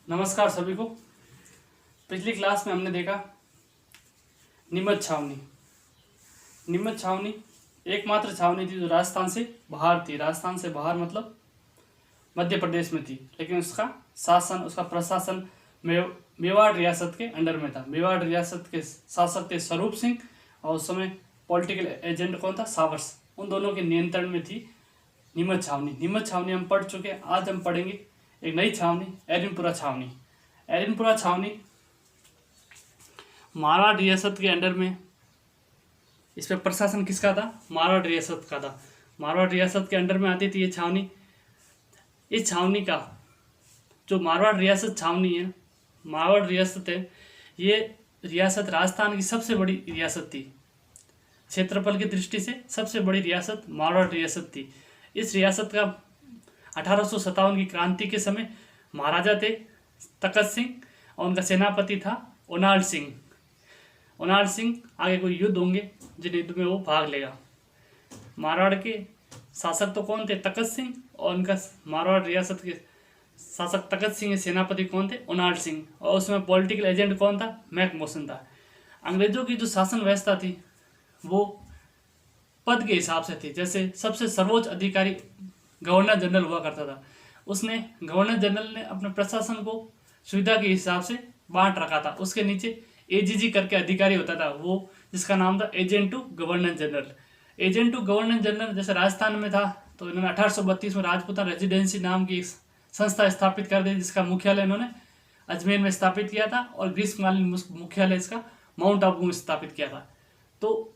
नमस्कार सभी को। पिछली क्लास में हमने देखा नीमच छावनी। नीमच छावनी एकमात्र छावनी थी जो राजस्थान से बाहर थी। राजस्थान से बाहर मतलब मध्य प्रदेश में थी, लेकिन उसका शासन, उसका प्रशासन मेवाड़ रियासत के अंडर में था। मेवाड़ रियासत के शासक थे स्वरूप सिंह और उस समय पॉलिटिकल एजेंट कौन था? सावर्स। उन दोनों के नियंत्रण में थी नीमच छावनी। नीमच छावनी हम पढ़ चुके हैं। आज हम पढ़ेंगे एक नई छावनी, एरनपुरा छावनी। एरनपुरा छावनी मारवाड़ रियासत के अंडर में, इस पर प्रशासन किसका था? मारवाड़ रियासत का था। मारवाड़ रियासत के अंडर में आती थी ये छावनी। इस छावनी का जो मारवाड़ रियासत छावनी है, मारवाड़ रियासत है, ये रियासत राजस्थान की सबसे बड़ी रियासत थी। क्षेत्रफल की दृष्टि से सबसे बड़ी रियासत मारवाड़ रियासत थी। इस रियासत का 1857 की क्रांति के समय महाराजा थे तखत सिंह और उनका सेनापति था ओनाल सिंह। ओनाल सिंह आगे कोई युद्ध होंगे जिन युद्ध में वो भाग लेगा। मारवाड़ के शासक तो कौन थे? तखत सिंह। और उनका मारवाड़ रियासत के शासक तखत सिंह के सेनापति कौन थे? ओनाल सिंह। और उसमें पॉलिटिकल एजेंट कौन था? मैकमोहन था। अंग्रेजों की जो शासन व्यवस्था थी वो पद के हिसाब से थी। जैसे सबसे सर्वोच्च अधिकारी गवर्नर जनरल हुआ करता था। उसने गवर्नर जनरल ने अपने प्रशासन को सुविधा के हिसाब से बांट रखा था। उसके नीचे एजीजी करके अधिकारी होता था, वो जिसका नाम था agent to governor general. Agent to governor general जैसे राजस्थान में था तो इन्होंने 1832 में राजपूताना रेजिडेंसी नाम की एक संस्था स्थापित कर दी, जिसका मुख्यालय इन्होंने अजमेर में स्थापित किया था और ग्रीष्मकालीन मुख्यालय इसका माउंट आबू में स्थापित किया था। तो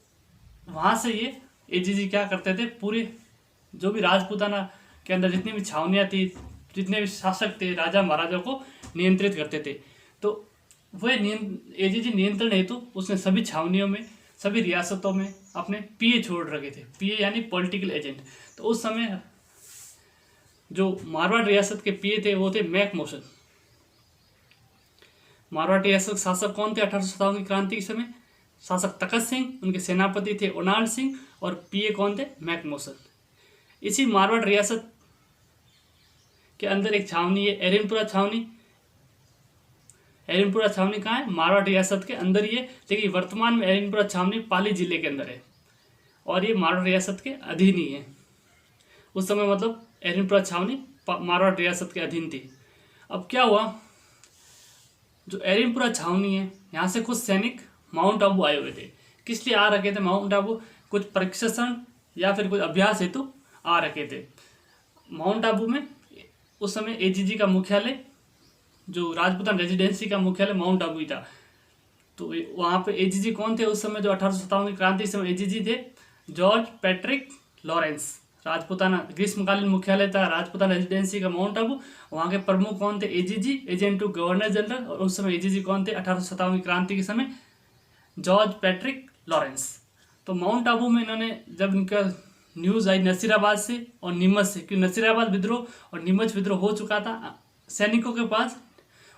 वहाँ से ये एजीजी क्या करते थे, पूरे जो भी राजपूताना के अंदर जितनी भी छावनियाँ थी, जितने भी शासक थे, राजा महाराजा को नियंत्रित करते थे। तो वह एजीजी नियंत्रण हेतु उसने सभी छावनियों में, सभी रियासतों में अपने पीए छोड़ रखे थे। पीए यानी पॉलिटिकल एजेंट। तो उस समय जो मारवाड़ रियासत के पीए थे वो थे मैकमोहन। मारवाड़ रियासत शासक कौन थे 1857 की क्रांति के समय? शासक तखत सिंह, उनके सेनापति थे ओनाल सिंह और पीए कौन थे? मैकमोहन। इसी मारवाड़ रियासत के अंदर एक छावनी है एरनपुरा छावनी। एरनपुरा छावनी कहाँ है? मारवाड़ रियासत के अंदर ही है, लेकिन वर्तमान में एरनपुरा छावनी पाली जिले के अंदर है और ये मारवाड़ रियासत के अधीन ही है। उस समय मतलब एरनपुरा छावनी मारवाड़ रियासत के अधीन थी। अब क्या हुआ, जो एरनपुरा छावनी है, यहाँ से कुछ सैनिक माउंट आबू आए हुए थे। किस लिए आ रखे थे माउंट आबू? कुछ प्रशिक्षण या फिर कुछ अभ्यास हेतु आ रखे थे माउंट आबू में। उस समय एजीजी का मुख्यालय, जो राजपूताना रेजिडेंसी का मुख्यालय माउंट आबू ही था। तो वहाँ पे एजीजी कौन थे उस समय? जो 1857 की क्रांति समय एजीजी थे जॉर्ज पैट्रिक लॉरेंस। राजपूताना ग्रीष्मकालीन मुख्यालय था राजपूताना रेजिडेंसी का माउंट आबू। वहाँ के प्रमुख कौन थे? AGG, agent to governor general. और उस समय एजीजी कौन थे 1857 की क्रांति के समय? George Patrick Lawrence. तो माउंट आबू में इन्होंने, जब इनका न्यूज़ आई नसीराबाद से और नीमच से, क्योंकि नसीराबाद विद्रोह और नीमच विद्रोह हो चुका था सैनिकों के पास,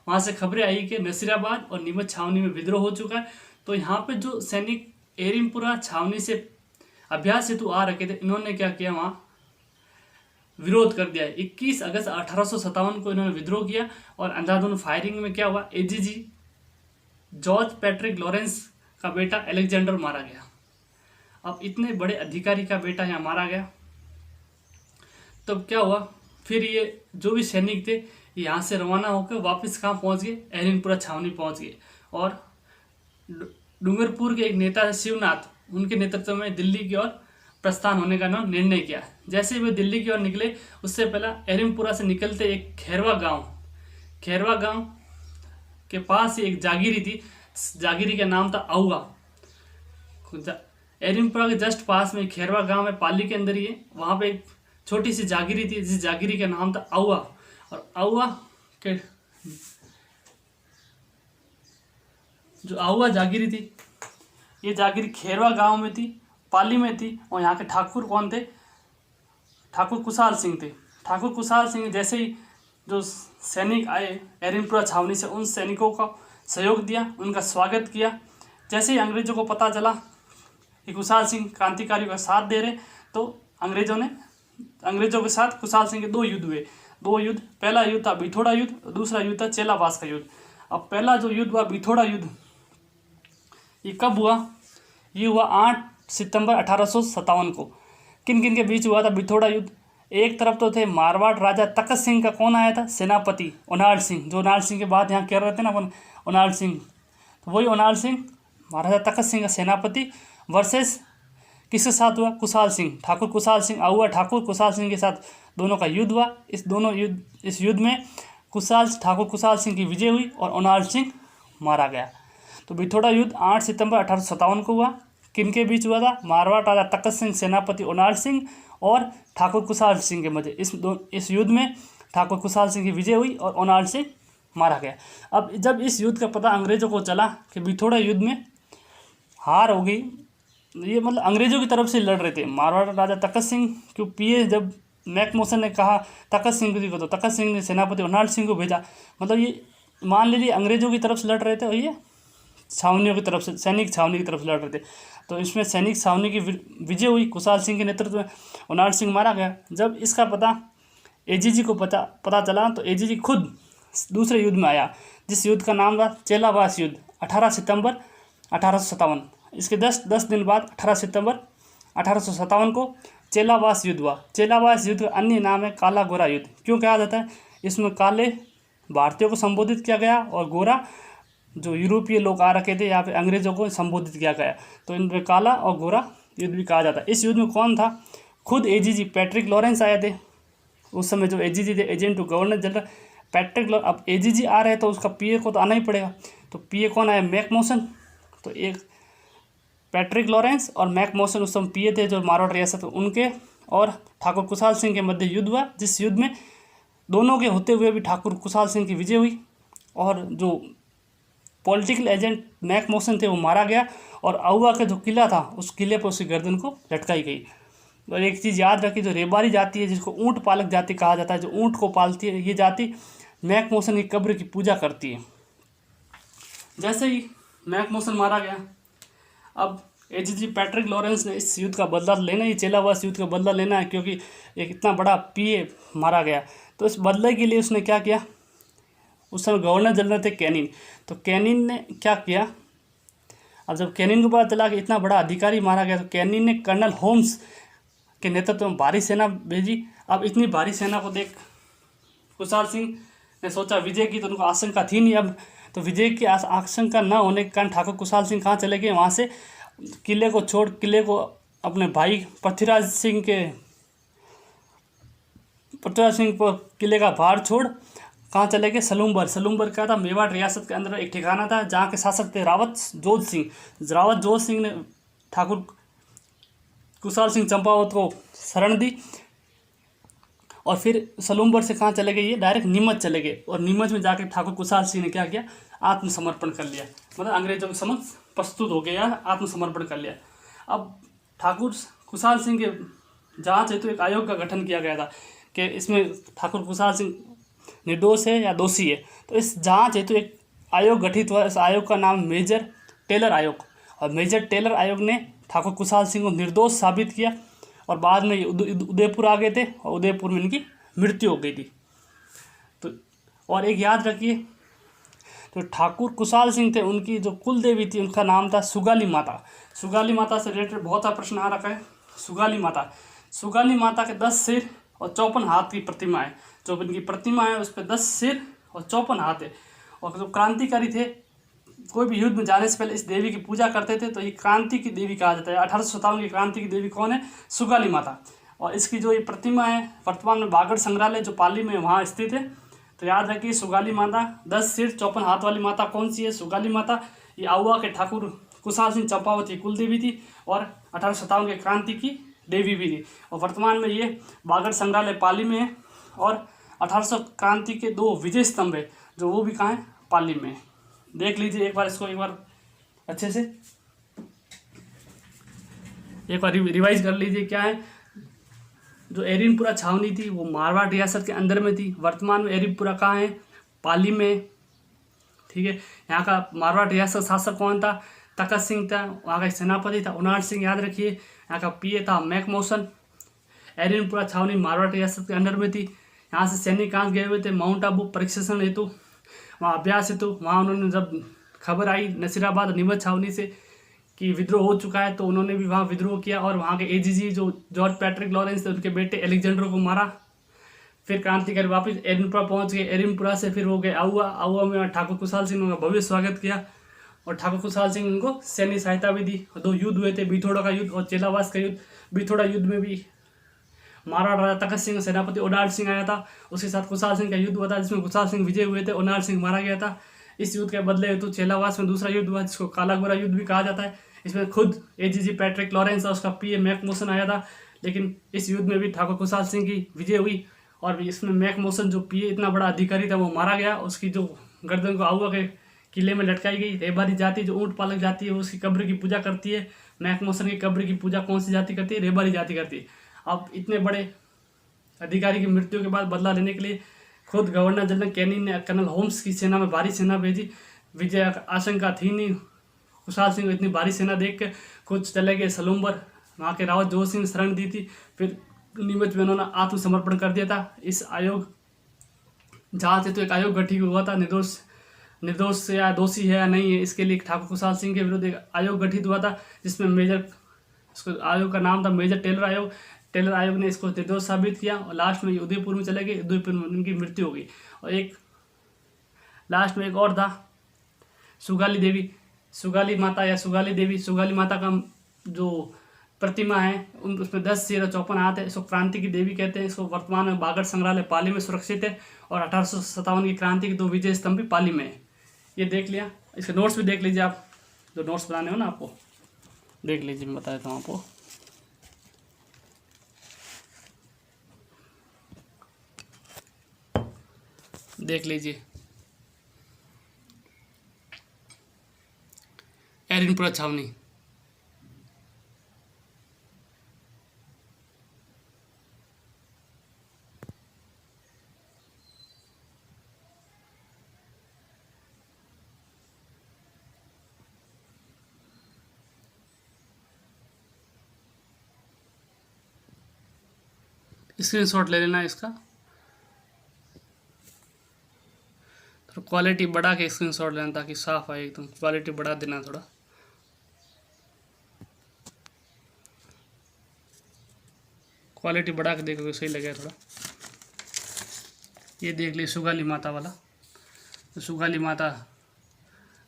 वहाँ से खबरें आई कि नसीराबाद और नीमच छावनी में विद्रोह हो चुका है। तो यहाँ पे जो सैनिक एरनपुरा छावनी से अभ्यास हेतु आ रखे थे, इन्होंने क्या किया, वहाँ विरोध कर दिया। 21 अगस्त 1857 को इन्होंने विद्रोह किया और अंधाधुंध फायरिंग में क्या हुआ, एजीजी जॉर्ज पैट्रिक लॉरेंस का बेटा अलेक्जेंडर मारा गया। अब इतने बड़े अधिकारी का बेटा यहाँ मारा गया, तब क्या हुआ, फिर ये जो भी सैनिक थे यहाँ से रवाना होकर वापस कहाँ पहुँच गए? एरनपुरा छावनी पहुँच गए। और डूंगरपुर के एक नेता शिवनाथ, उनके नेतृत्व में दिल्ली की ओर प्रस्थान होने का उन्होंने निर्णय किया। जैसे वे दिल्ली की ओर निकले, उससे पहला एरनपुरा से निकलते एक खैरवा गांव के पास ही एक जागीरी थी। जागीरी का नाम था आउआ। एरनपुरा के जस्ट पास में खैरवा गांव है, पाली के अंदर ही है। वहाँ पे एक छोटी सी जागीरी थी, जिस जागीरी का नाम था आउआ। और आउआ के जो आउआ जागीरी थी, ये जागीरी खैरवा गांव में थी, पाली में थी। और यहाँ के ठाकुर कौन थे? ठाकुर कुशाल सिंह थे। ठाकुर कुशाल सिंह जैसे ही जो सैनिक आए एरनपुरा छावनी से, उन सैनिकों का सहयोग दिया, उनका स्वागत किया। जैसे ही अंग्रेजों को पता चला कि कुशाल सिंह क्रांतिकारियों का साथ दे रहे, तो अंग्रेजों के साथ कुशाल सिंह के 2 युद्ध हुए। दो युद्ध, पहला युद्ध था बिथोड़ा युद्ध, दूसरा युद्ध था चेलावास का युद्ध। अब पहला जो युद्ध हुआ बिथोड़ा युद्ध, ये कब हुआ? ये हुआ 8 सितंबर 1857 को। किन किन के बीच हुआ था बिथोड़ा युद्ध? एक तरफ तो थे मारवाड़ राजा तखत सिंह का कौन आया था? सेनापति उनाल सिंह, जो उनाल सिंह के बाद यहाँ कह रहे थे ना अपन उनाल सिंह, तो वही उनाल सिंह महाराजा तखत सिंह का सेनापति वर्सेस किसके साथ हुआ? कुशाल सिंह, ठाकुर कुशाल सिंह आउआ ठाकुर कुशाल सिंह के साथ दोनों का युद्ध हुआ। इस युद्ध में ठाकुर कुशाल सिंह की विजय हुई और उनाल सिंह मारा गया। तो बिथोड़ा युद्ध 8 सितंबर 1857 को हुआ। किन के बीच हुआ था? मारवाड़ राजा तखत सिंह, सेनापति उनाल सिंह और ठाकुर कुशाल सिंह के मध्य। इस युद्ध में ठाकुर कुशाल सिंह की विजय हुई और उनाल सिंह मारा गया। अब जब इस युद्ध का पता अंग्रेजों को चला कि बिथोड़ा युद्ध में हार हो गई, ये मतलब अंग्रेजों की तरफ से लड़ रहे थे मारवाड़ राजा तखत सिंह, क्यों पीए जब मैकमोसन ने कहा तखत सिंह को, तो तखत सिंह ने सेनापति उनाल सिंह को भेजा। मतलब ये मान लीजिए अंग्रेजों की तरफ से लड़ रहे थे और ये छावनियों की तरफ से, सैनिक छावनी की तरफ से लड़ रहे थे। तो इसमें सैनिक छावनी की विजय हुई, कुशाल सिंह के नेतृत्व में उनाल सिंह मारा गया। जब इसका पता एजीजी को पता चला तो एजीजी खुद दूसरे युद्ध में आया, जिस युद्ध का नाम था चेलावास युद्ध, 18 सितंबर 1857। इसके 10 दिन बाद 18 सितंबर 1857 को चेलावास युद्ध हुआ। चेलावास युद्ध का अन्य नाम है काला गोरा युद्ध। क्यों कहा जाता है? इसमें काले भारतीयों को संबोधित किया गया और गोरा जो यूरोपीय लोग आ रखे थे यहाँ पे अंग्रेजों को संबोधित किया गया, तो इनमें काला और गोरा युद्ध भी कहा जाता है। इस युद्ध में कौन था? खुद एजीजी पैट्रिक लॉरेंस आए थे। उस समय जो एजीजी थे, agent to governor general Patrick Lawrence. अब एजीजी आ रहे हैं तो उसका पीए को तो आना ही पड़ेगा। तो पीए कौन आया? मैकमोसन। तो एक पैट्रिक लॉरेंस और मैकमोसन उस समय पीए थे जो मारवाड़ रियासत उनके और ठाकुर कुशाल सिंह के मध्य युद्ध हुआ, जिस युद्ध में दोनों के होते हुए भी ठाकुर कुशाल सिंह की विजय हुई और जो पॉलिटिकल एजेंट मैकमोसन थे वो मारा गया और आउआ का जो किला था उस किले पर उसकी गर्दन को लटकाई गई। और एक चीज़ याद रखी, जो रेबारी जाति है जिसको ऊँट पालक जाति कहा जाता है, जो ऊँट को पालती है, ये जाति मैकमोसन की कब्र की पूजा करती है। जैसे ही मैकमोसन मारा गया, अब एजीजी पैट्रिक लॉरेंस ने इस युद्ध का बदला लेना ही, चेलावास युद्ध का बदला लेना है, क्योंकि एक इतना बड़ा पीए मारा गया। तो इस बदले के लिए उसने क्या किया? उस समय गवर्नर जनरल थे कैनिन। तो कैनिन ने क्या किया? अब जब कैनिन को पता चला कि इतना बड़ा अधिकारी मारा गया, तो कैनिन ने कर्नल होम्स के नेतृत्व में भारी सेना भेजी। अब इतनी भारी सेना को देख कुशाल सिंह ने सोचा विजय की तो उनको आशंका थी नहीं। अब तो विजय की आशंका न होने के कारण ठाकुर कुशाल सिंह कहाँ चले गए? वहाँ से किले को छोड़, किले को अपने भाई पृथ्वीराज सिंह को किले का भार छोड़ कहाँ चले गए? सलूम्बर। सलूम्बर क्या था? मेवाड़ रियासत के अंदर एक ठिकाना था जहाँ के शासक थे रावत जोध सिंह। रावत जोध सिंह ने ठाकुर कुशाल सिंह चंपावत को शरण दी और फिर सलूम्बर से कहाँ चले गए? ये डायरेक्ट नीमच चले गए और नीमच में जाकर ठाकुर कुशाल सिंह ने क्या किया? आत्मसमर्पण कर लिया, मतलब अंग्रेजों के समक्ष प्रस्तुत हो गया, आत्मसमर्पण कर लिया। अब ठाकुर कुशाल सिंह के जांच हेतु एक आयोग का गठन किया गया था कि इसमें ठाकुर कुशाल सिंह निर्दोष है या दोषी है। तो इस जांच हेतु एक आयोग गठित हुआ। इस आयोग का नाम मेजर टेलर आयोग, और मेजर टेलर आयोग ने ठाकुर कुशाल सिंह को निर्दोष साबित किया और बाद में ये उदयपुर आ गए थे और उदयपुर में इनकी मृत्यु हो गई थी। तो और एक याद रखिए, तो ठाकुर कुशाल सिंह थे, उनकी जो कुल देवी थी उनका नाम था सुगाली माता। सुगाली माता से रिलेटेड बहुत सा प्रश्न आ रखा है। सुगाली माता के 10 सिर और 54 हाथ की प्रतिमा है। जो इनकी प्रतिमा है उस पर 10 सिर और 54 हाथ है। और जो क्रांतिकारी थे, कोई भी युद्ध में जाने से पहले इस देवी की पूजा करते थे, तो ये क्रांति की देवी कहा जाता है। 1857 की क्रांति की देवी कौन है? सुगाली माता। और इसकी जो ये प्रतिमा है वर्तमान में बागड़ संग्रहालय जो पाली में वहाँ स्थित है। तो याद रखिए सुगाली माता 10 सिर 54 हाथ वाली माता कौन सी है? सुगाली माता। ये आउआ के ठाकुर कुशाल सिंह चंपावत की कुल देवी थी और 1857 के क्रांति की देवी भी थी। और वर्तमान में ये बागड़ संग्रहालय पाली में है। और 1800 क्रांति के 2 विजय स्तंभ है जो वो भी कहाँ है? पाली में। देख लीजिए एक बार इसको, एक बार अच्छे से एक बार रिवाइज कर लीजिए। क्या है? जो एरिनपुरा छावनी थी वो मारवाड़ रियासत के अंदर में थी। वर्तमान में एरिनपुरा कहाँ है? पाली में। ठीक है। यहाँ का मारवाड़ रियासत शासक कौन था? तखत सिंह था। वहाँ का सेनापति था उनाल सिंह, याद रखिए। यहाँ का पीए था मैकमोसन। एरिनपुरा छावनी मारवाड़ रियासत के अंडर में थी। यहाँ से सैनिक कहाँ गए हुए थे, माउंट आबू प्रशिक्षण हेतु, वहाँ अभ्यास हेतु। वहाँ उन्होंने जब खबर आई नसीराबाद और नीमच छावनी से कि विद्रोह हो चुका है, तो उन्होंने भी वहाँ विद्रोह किया और वहाँ के एजीजी जो जॉर्ज पैट्रिक लॉरेंस थे, उनके बेटे एलेक्जेंडर को मारा। फिर क्रांतिकारी वापस एरिनपुरा पहुँच गए। एरिनपुरा से फिर वो गए आउआ। आउआ में ठाकुर खुशहाल सिंह ने उनका भव्य स्वागत किया और ठाकुर खुशहाल सिंह उनको सैन्य सहायता भी दी। 2 युद्ध हुए थे, बिथोड़ा का युद्ध और चेलावास का युद्ध। बिथोड़ा युद्ध में भी महाराणा राजा तखत सिंह सेनापति ओडार सिंह आया था, उसके साथ खुशहाल सिंह का युद्ध हुआ था जिसमें खुशहाल सिंह विजय हुए थे, ओनार सिंह मारा गया था। इस युद्ध के बदले हेतु चेलावास में दूसरा युद्ध हुआ जिसको काला गोरा युद्ध भी कहा जाता है। इसमें खुद एजीजी पैट्रिक लॉरेंस और उसका पीए मैकमोसन आया था, लेकिन इस युद्ध में भी ठाकुर खुशहाल सिंह की विजय हुई और इसमें मैकमोसन जो पीए इतना बड़ा अधिकारी था वो मारा गया। उसकी जो गर्दन को आउआ के किले में लटकाई गई। रेबारी जाति जो ऊँट पालक जाति है उसकी कब्र की पूजा करती है। मैकमोसन की कब्र की पूजा कौन सी जाति करती है? रेबारी जाति करती है। अब इतने बड़े अधिकारी की मृत्यु के बाद बदला लेने के लिए खुद गवर्नर जनरल कैनिंग ने कर्नल होम्स की सेना में भारी सेना भेजी। विजय आशंका थी नहीं। खुशहाल सिंह को इतनी भारी सेना देख के खुद चले गए सलूम्बर। वहाँ के रावत जोर सिंह शरण दी थी। फिर नीमच में उन्होंने आत्मसमर्पण कर दिया था। इस आयोग जहाँ से तो एक आयोग गठित हुआ था, निर्दोष या दोषी है या नहीं है इसके लिए ठाकुर खुशहाल सिंह के विरुद्ध एक आयोग गठित हुआ था, जिसमें मेजर, इसको आयोग का नाम था मेजर टेलर आयोग। टेलर आयोग ने इसको निर्दोष साबित किया और लास्ट में उदयपुर में चले गए। उदयपुर में उनकी मृत्यु हो गई। और एक लास्ट में एक और था, सुगाली देवी, सुगाली माता या सुगाली देवी। सुगाली माता का जो प्रतिमा है उसमें 10 सिर और 54 हाथ है। इसको क्रांति की देवी कहते हैं। इसको वर्तमान में बागड़ संग्रहालय पाली में सुरक्षित है और 1857 की क्रांति के 2 विजय स्तंभ भी पाली में है। ये देख लिया। इसके नोट्स भी देख लीजिए आप, जो नोट्स बनाने हो ना आपको देख लीजिए, मैं बता देता हूँ आपको। देख लीजिए, एरिनपुरा छावनी, स्क्रीनशॉट ले लेना इसका। तो क्वालिटी बढ़ा के स्क्रीनशॉट लेना ताकि साफ आए एकदम। क्वालिटी बढ़ा देना थोड़ा। क्वालिटी बढ़ा के देखोगे सही लगेगा थोड़ा। ये देख लीजिए सुगाली माता वाला। तो सुगाली माता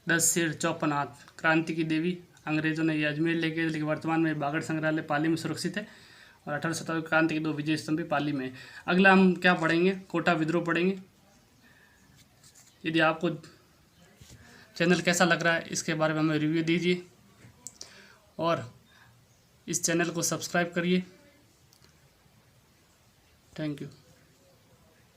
10 सिर 54 हाथ, क्रांति की देवी। अंग्रेजों ने ये अजमेर ले गए, लेकिन वर्तमान में बागड़ संग्रहालय पाली में सुरक्षित है और 1857 क्रांति के 2 विजय स्तंभ भी पाली में है। अगला हम क्या पढ़ेंगे? कोटा विद्रोह पढ़ेंगे। यदि आपको चैनल कैसा लग रहा है इसके बारे में हमें रिव्यू दीजिए और इस चैनल को सब्सक्राइब करिए। Thank you.